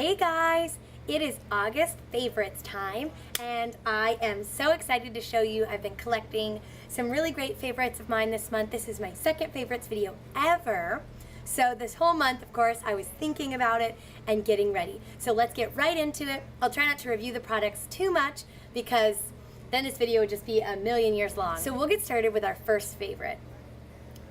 Hey guys, it is August favorites time and I am so excited to show you. I've been collecting some really great favorites of mine this month. This is my second favorites video ever. So this whole month, of course, I was thinking about it and getting ready. So let's get right into it. I'll try not to review the products too much because then this video would just be a million years long. So we'll get started with our first favorite.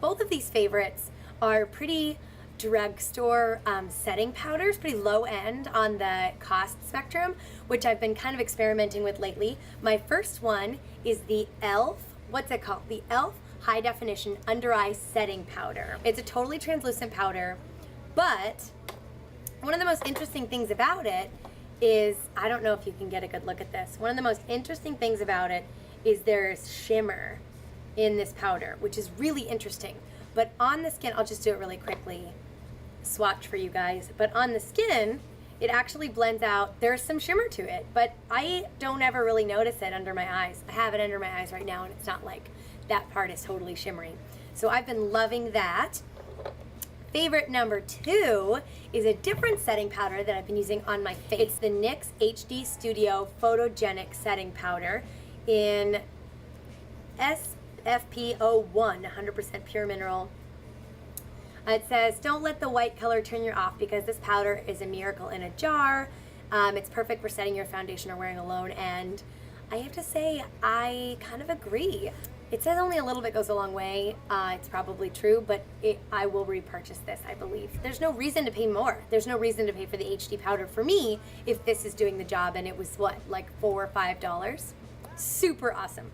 Both of these favorites are pretty drugstore setting powders, pretty low end on the cost spectrum, which I've been kind of experimenting with lately. My first one is the e.l.f., what's it called? The e.l.f. High Definition Under Eye Setting Powder. It's a totally translucent powder, but one of the most interesting things about it is, I don't know if you can get a good look at this, one of the most interesting things about it is there's shimmer in this powder, which is really interesting. But on the skin, I'll just do it really quickly, swatch for you guys, but on the skin, it actually blends out. There's some shimmer to it, but I don't ever really notice it under my eyes. I have it under my eyes right now, and it's not like that part is totally shimmery. So I've been loving that. Favorite number two is a different setting powder that I've been using on my face. It's the NYX HD Studio Photogenic Setting Powder in SFP01, 100% pure mineral. It says, don't let the white color turn you off because this powder is a miracle in a jar. It's perfect for setting your foundation or wearing alone, and I have to say, I kind of agree. It says only a little bit goes a long way. It's probably true, but I will repurchase this, I believe. There's no reason to pay more. There's no reason to pay for the HD powder for me if this is doing the job, and it was, what, like $4 or $5? Super awesome.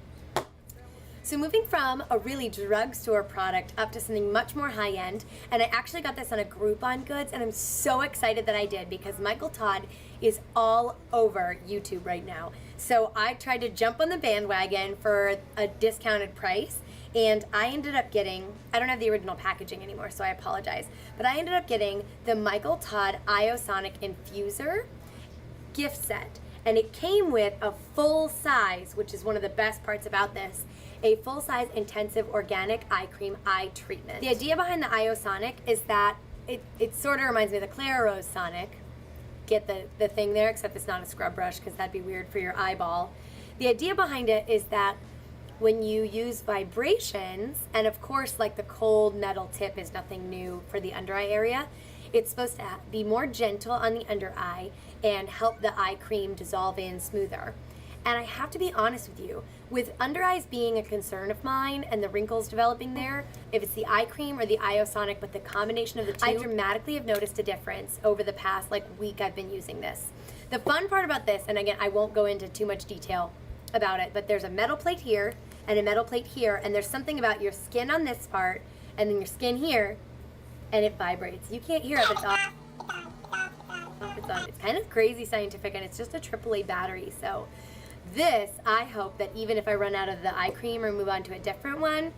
So moving from a really drugstore product up to something much more high-end, and I actually got this on a Groupon Goods, and I'm so excited that I did because Michael Todd is all over YouTube right now. So I tried to jump on the bandwagon for a discounted price, and I ended up getting, I don't have the original packaging anymore, so I apologize, but I ended up getting the Michael Todd Iosonic Infuser gift set. And it came with a full size, which is one of the best parts about this, a full-size intensive organic eye cream eye treatment. The idea behind the Iosonic is that it sort of reminds me of the Clairrose Sonic. Get the thing there, except it's not a scrub brush because that'd be weird for your eyeball. The idea behind it is that when you use vibrations, and of course like the cold metal tip is nothing new for the under eye area, it's supposed to be more gentle on the under eye and help the eye cream dissolve in smoother. And I have to be honest with you, with under eyes being a concern of mine and the wrinkles developing there, if it's the eye cream or the Iosonic, but the combination of the two, I dramatically have noticed a difference over the past week I've been using this. The fun part about this, and again, I won't go into too much detail about it, but there's a metal plate here and a metal plate here, and there's something about your skin on this part and then your skin here, and it vibrates. You can't hear it, but it's on. It's on. It's kind of crazy scientific, and it's just a AAA battery, so this, I hope that even if I run out of the eye cream or move on to a different one,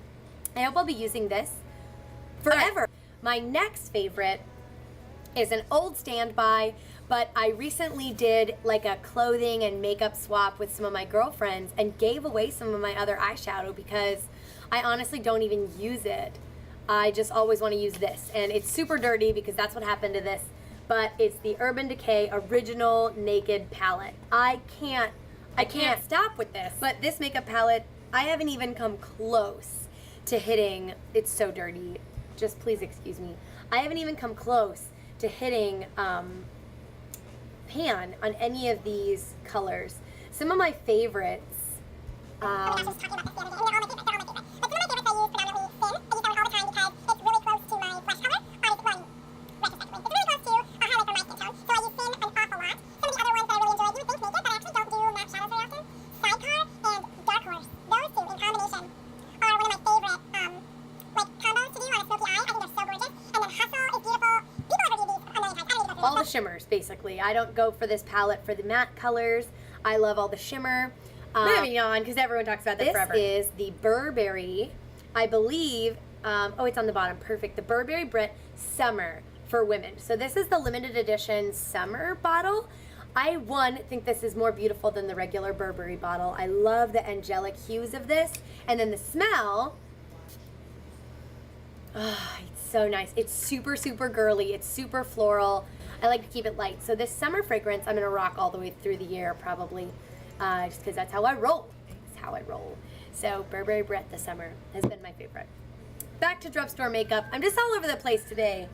I hope I'll be using this forever. Okay. My next favorite is an old standby, but I recently did like a clothing and makeup swap with some of my girlfriends and gave away some of my other eyeshadow because I honestly don't even use it. I just always want to use this, and it's super dirty because that's what happened to this, but it's the Urban Decay Original Naked Palette. I can't stop with this. But this makeup palette, I haven't even come close to hitting, it's so dirty, just please excuse me. I haven't even come close to hitting pan on any of these colors. Some of my favorites, all the shimmers, basically. I don't go for this palette for the matte colors. I love all the shimmer. Moving on, because everyone talks about this forever. This is the Burberry, I believe, oh, it's on the bottom, perfect. The Burberry Brit Summer for women. So this is the limited edition summer bottle. I, think this is more beautiful than the regular Burberry bottle. I love the angelic hues of this. And then the smell, oh, it's so nice. It's super, super girly. It's super floral. I like to keep it light. So this summer fragrance I'm gonna rock all the way through the year probably, just because that's how I roll. That's how I roll. So Burberry Brett this summer has been my favorite. Back to drugstore makeup. I'm just all over the place today.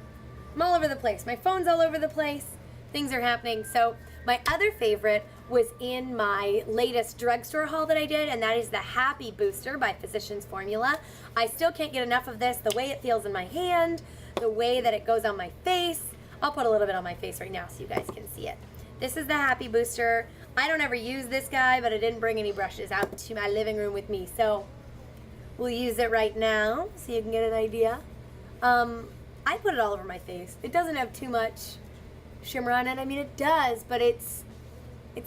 I'm all over the place. My phone's all over the place. Things are happening. So my other favorite was in my latest drugstore haul that I did, and that is the Happy Booster by Physicians Formula. I still can't get enough of this. The way it feels in my hand, the way that it goes on my face. I'll put a little bit on my face right now so you guys can see it. This is the Happy Booster. I don't ever use this guy, but I didn't bring any brushes out to my living room with me, so we'll use it right now so you can get an idea. I put it all over my face. It doesn't have too much shimmer on it. I mean, it does, but it's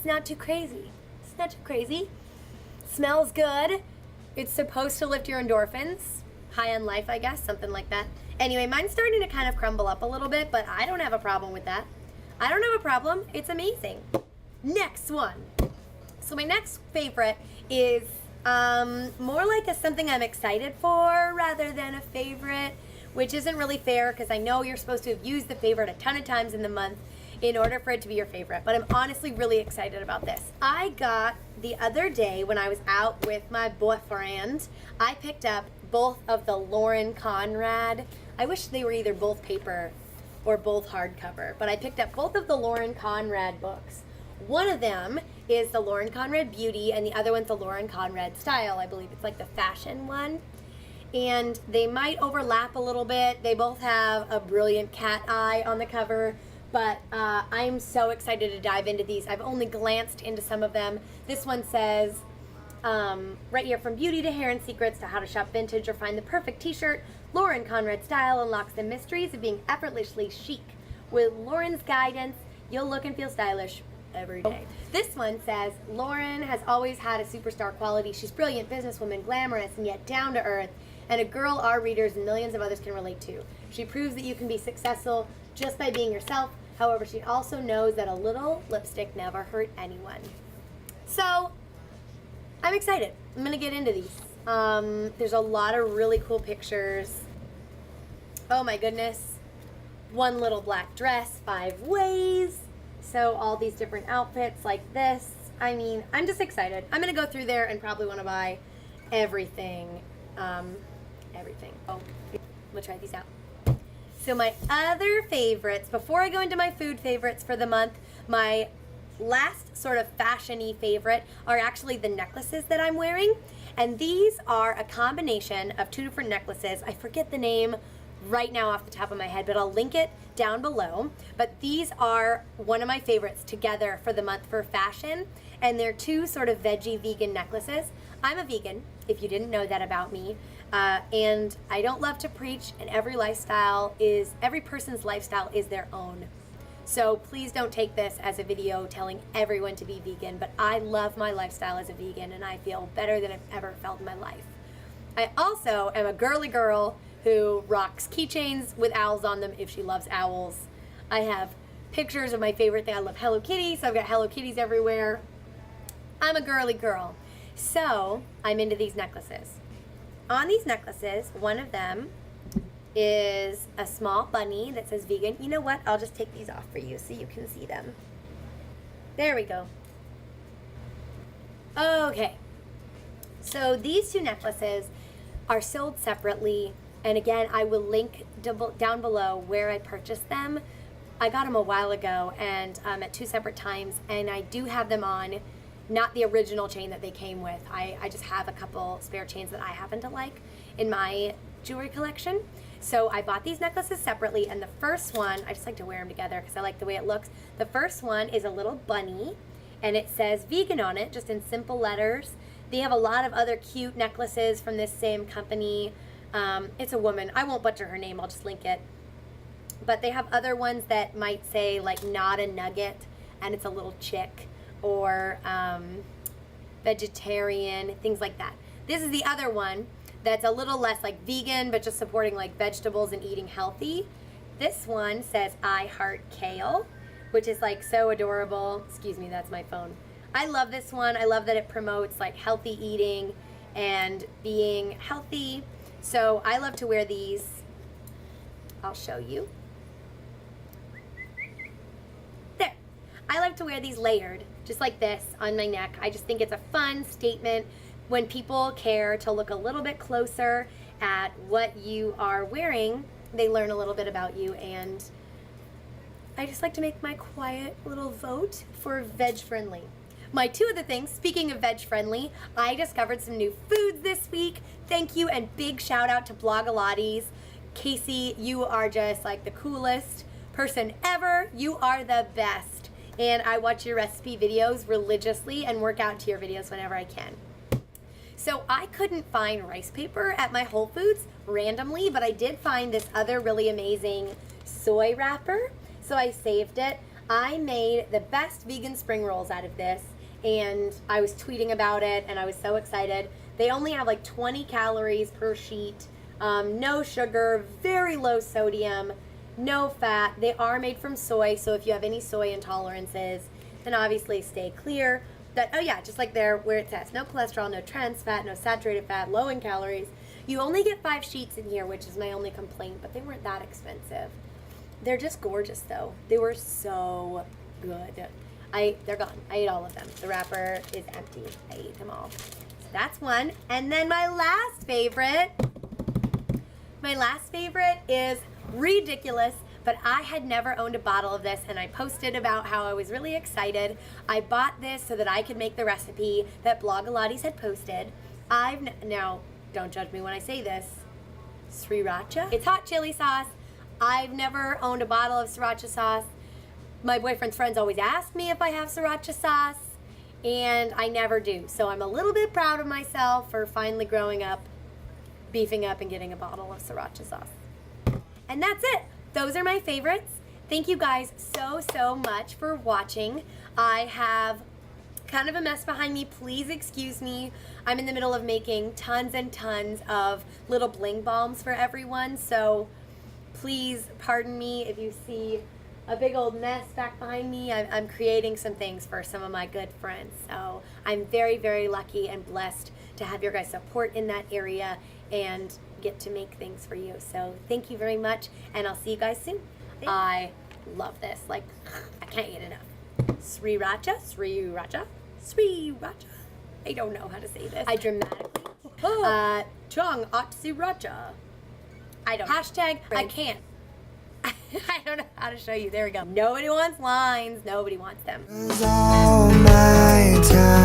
not too crazy. It's not too crazy. Smells good. It's supposed to lift your endorphins. High on life, I guess, something like that. Anyway, mine's starting to kind of crumble up a little bit, but I don't have a problem with that. I don't have a problem. It's amazing. Next one. So my next favorite is more like something I'm excited for rather than a favorite, which isn't really fair because I know you're supposed to have used the favorite a ton of times in the month in order for it to be your favorite, but I'm honestly really excited about this. I got the other day when I was out with my boyfriend, I picked up both of the Lauren Conrad. I wish they were either both paper or both hardcover, but I picked up both of the Lauren Conrad books. One of them is the Lauren Conrad Beauty, and the other one's the Lauren Conrad Style. I believe it's like the fashion one. And they might overlap a little bit. They both have a brilliant cat eye on the cover, but I'm so excited to dive into these. I've only glanced into some of them. This one says, right here, from beauty to hair and secrets to how to shop vintage or find the perfect t-shirt, Lauren Conrad Style unlocks the mysteries of being effortlessly chic. With Lauren's guidance, you'll look and feel stylish every day. This one says, Lauren has always had a superstar quality. She's brilliant, businesswoman, glamorous, and yet down to earth, and a girl our readers and millions of others can relate to. She proves that you can be successful just by being yourself. However, she also knows that a little lipstick never hurt anyone. So, I'm excited. I'm gonna get into these. There's a lot of really cool pictures. Oh my goodness. One little black dress, 5 ways. So all these different outfits like this. I mean, I'm just excited. I'm gonna go through there and probably wanna buy everything. Everything. Oh, we'll try these out. So my other favorites, before I go into my food favorites for the month, my last sort of fashion-y favorite are actually the necklaces that I'm wearing. And these are a combination of 2 different necklaces. I forget the name right now off the top of my head, but I'll link it down below. But these are one of my favorites together for the month for fashion. And they're 2 sort of veggie vegan necklaces. I'm a vegan, if you didn't know that about me. And I don't love to preach, and every person's lifestyle is their own. So please don't take this as a video telling everyone to be vegan, but I love my lifestyle as a vegan, and I feel better than I've ever felt in my life. I also am a girly girl who rocks keychains with owls on them if she loves owls. I have pictures of my favorite thing. I love Hello Kitty, so I've got Hello Kitties everywhere. I'm a girly girl. So I'm into these necklaces. On these necklaces, one of them is a small bunny that says vegan. You know what? I'll just take these off for you so you can see them. There we go. Okay. So these 2 necklaces are sold separately. And again, I will link down below where I purchased them. I got them a while ago and at 2 separate times. And I do have them on, not the original chain that they came with. I just have a couple spare chains that I happen to like in my jewelry collection. So I bought these necklaces separately, and the first one, I just like to wear them together because I like the way it looks. The first one is a little bunny, and it says vegan on it, just in simple letters. They have a lot of other cute necklaces from this same company. It's a woman. I won't butcher her name. I'll just link it. But they have other ones that might say, like, not a nugget, and it's a little chick, or vegetarian, things like that. This is the other one that's a little less like vegan, but just supporting like vegetables and eating healthy. This one says I heart kale, which is like so adorable. Excuse me, that's my phone. I love this one. I love that it promotes like healthy eating and being healthy. So I love to wear these. I'll show you. love to wear these layered, just like this on my neck. I just think it's a fun statement when people care to look a little bit closer at what you are wearing. They learn a little bit about you, and I just like to make my quiet little vote for veg friendly. My two other things, speaking of veg friendly, I discovered some new foods this week. Thank you, and big shout out to Blogilates. Casey, you are just like the coolest person ever. You are the best. And I watch your recipe videos religiously and work out to your videos whenever I can. So I couldn't find rice paper at my Whole Foods randomly, but I did find this other really amazing soy wrapper. So I saved it. I made the best vegan spring rolls out of this, and I was tweeting about it, and I was so excited. They only have like 20 calories per sheet, no sugar, very low sodium, no fat. They are made from soy, so if you have any soy intolerances, then obviously stay clear. But, oh yeah, just like there where it says no cholesterol, no trans fat, no saturated fat, low in calories. You only get 5 sheets in here, which is my only complaint, but they weren't that expensive. They're just gorgeous though. They were so good. They're gone. I ate all of them. The wrapper is empty. I ate them all. So that's one. And then my last favorite is ridiculous, but I had never owned a bottle of this, and I posted about how I was really excited. I bought this so that I could make the recipe that Blogilates had posted. Now, don't judge me when I say this, sriracha. It's hot chili sauce. I've never owned a bottle of sriracha sauce. My boyfriend's friends always ask me if I have sriracha sauce, and I never do. So I'm a little bit proud of myself for finally growing up, beefing up, and getting a bottle of sriracha sauce. And that's it. Those are my favorites. Thank you guys so much for watching. I have kind of a mess behind me. Please excuse me. I'm in the middle of making tons and tons of Little Bling Balms for everyone, so please pardon me if you see a big old mess back behind me. I'm creating some things for some of my good friends. So I'm very lucky and blessed to have your guys' support in that area and get to make things for you. So thank you very much, and I'll see you guys soon. I love this. Like, I can't get enough. Sriracha. I don't know how to say this. I dramatically. Chung ot sriracha. I don't. Hashtag I can't. I don't know how to show you. There we go. Nobody wants lines. Nobody wants them. All my time.